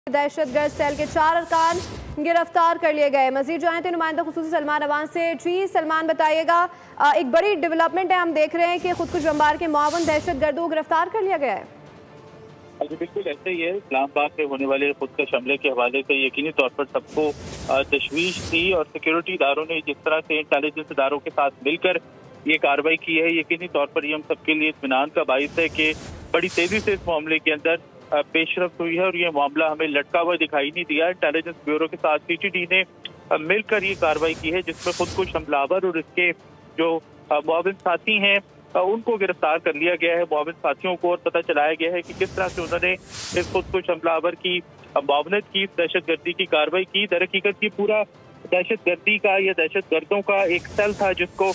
दहशतगर्द cell के 4 अरकान गिरफ्तार कर लिए गए। मजीद जाने थे नुमाइंदा खुसूसी सलमान अवान से। जी सलमान बताइएगा, एक बड़ी डेवलपमेंट है, हम देख रहे हैं कि खुदकुश बमबार के मुआवन दहशतगर्दों को गिरफ्तार कर लिया गया है। जी बिल्कुल ऐसे ही है। इस्लामाबाद में होने वाले खुदकुश हमले के हवाले से यकीनी तौर पर सबको तशवीश थी और सिक्योरिटी इदारों ने जिस तरह से इंटेलिजेंस इदारों के साथ मिलकर ये कार्रवाई की है, यकीनी तौर पर ये हम सबके लिए इत्मीनान का बाइस है कि बड़ी तेजी से इस मामले के अंदर पेशरफ्त हुई है और ये मामला हमें लटका हुआ दिखाई नहीं दिया। इंटेलिजेंस ब्यूरो के साथ सीटीडी ने मिलकर ये कार्रवाई की है, जिसमें खुदकुश हमलावर और इसके जो मुआविन साथी हैं उनको गिरफ्तार कर लिया गया है। मुआविन साथियों को और पता चलाया गया है कि किस तरह से उन्होंने इस खुदकुश हमलावर की मुआवनत की, दहशतगर्दी की कार्रवाई की। दरहकीकत ये पूरा दहशतगर्दी का या दहशतगर्दों का एक सेल था जिसको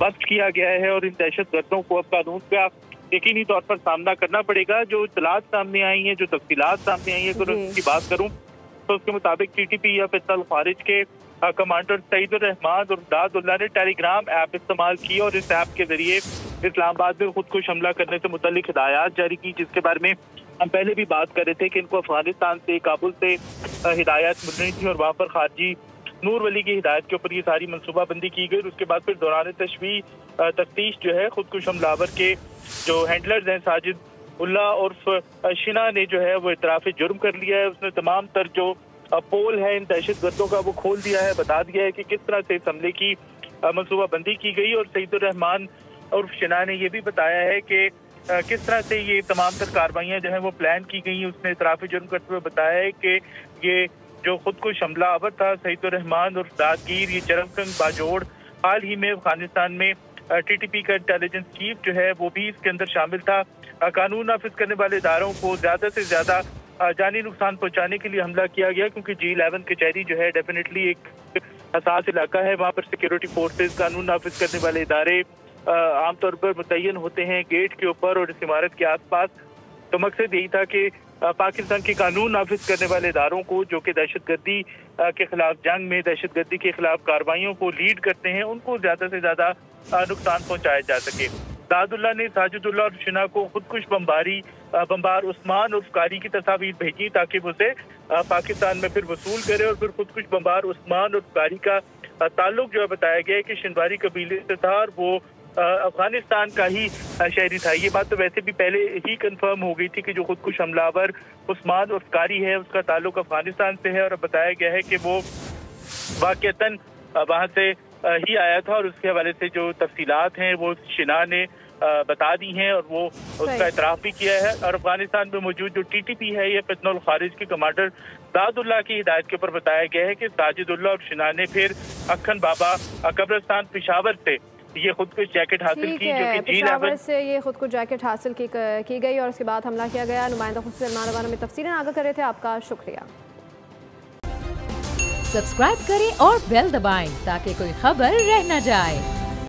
बस्ट किया गया है और इन दहशतगर्दों को अब कानून का यकीनी तौर पर सामना करना पड़ेगा। जो इत्तलात सामने आई हैं, जो तफसीलात सामने आई हैं, अगर उसकी बात करूं तो उसके मुताबिक टीटीपी या फितल खारिज के कमांडर सईदुर रहमान और दादुल्ला ने टेलीग्राम ऐप इस्तेमाल की और इस ऐप के जरिए इस्लामाबाद में खुदकुश हमला करने से मुतल्लिक हिदायत जारी की, जिसके बारे में हम पहले भी बात कर रहे थे कि इनको अफगानिस्तान से, काबुल से हिदायत मिल रही थी और वहाँ पर खारजी नूर वली की हिदायत के ऊपर ये सारी मनसूबाबंदी की गई। उसके बाद फिर दौरान तफ्तीश जो है खुदकुश हमलावर के जो हैंडलर्स हैं साजिद उल्ला उर्फ शिना ने जो है वो इतराफ़ जुर्म कर लिया है। उसने तमाम तर जो पोल है इन दहशतगर्दों का वो खोल दिया है, बता दिया है कि किस तरह से इस हमले की मनसूबाबंदी की गई। और सईदुर रहमान उर्फ शिना ने यह भी बताया है कि किस तरह से ये तमाम तर कार्रवाइयाँ जो है वो प्लान की गई। उसने इतराफ़ जुर्म करते हुए बताया है कि ये जो खुदकुश हमलावर था सईदुर रहमान उर्फ दादगीर, ये चरमकंग बाजोड़, हाल ही में अफगानिस्तान में टीटीपी का इंटेलिजेंस चीफ जो है वो भी इसके अंदर शामिल था। कानून नाफिज करने वाले इदारों को ज्यादा से ज्यादा जानी नुकसान पहुंचाने के लिए हमला किया गया, क्योंकि G11 कचहरी जो है डेफिनेटली एक हसास इलाका है। वहाँ पर सिक्योरिटी फोर्सेज, कानून नाफिज करने वाले इदारे आमतौर पर मुतय्यन होते हैं गेट के ऊपर और इस इमारत के आसपास। तो मकसद यही था कि पाकिस्तान के कानून नाफिज करने वाले इदारों को जो कि दहशतगर्दी के खिलाफ जंग में, दहशतगर्दी के खिलाफ कार्रवाइयों को लीड करते हैं, उनको ज्यादा से ज्यादा नुकसान पहुंचाया जा सके। दादुल्ला ने साजिदुल्ला और शिना को खुदकुश बमबार उस्मान उर्फ कारी की तस्वीर भेजी ताकि वो उसे पाकिस्तान में फिर वसूल करे। और फिर खुदकुश बमबार उस्मान उर्फ कारी का ताल्लुक जो है बताया गया है कि शिनवारी कबीले से था और वो अफगानिस्तान का ही शहरी था। ये बात तो वैसे भी पहले ही कंफर्म हो गई थी कि जो खुदकुश हमलावर उस्मान उर्फ कारी है उसका ताल्लुक अफगानिस्तान से है। और बताया गया है कि वो वाकईतन वहाँ से ही आया था और उसके हवाले से जो तफसीलात हैं वो शिना ने बता दी हैं और वो उसका इतराफ़ भी किया है। और अफगानिस्तान में मौजूद जो टीटीपी है ये फितनुल खारिज के कमांडर दादुल्ला की हिदायत के ऊपर बताया गया है कि साजिदुल्ला और शिना ने फिर अक्खन बाबा कब्रिस्तान पेशावर से ये खुदकुश जैकेट हासिल की, जो कि पेशावर से ये खुदकुश जैकेट हासिल की गई और उसके बाद हमला किया गया। नुमाइंदा खुसूसी सलमान अवान में तफसीलन आगाह कर रहे थे, आपका शुक्रिया। सब्सक्राइब करें और बेल दबाएं ताकि कोई खबर रह न जाए।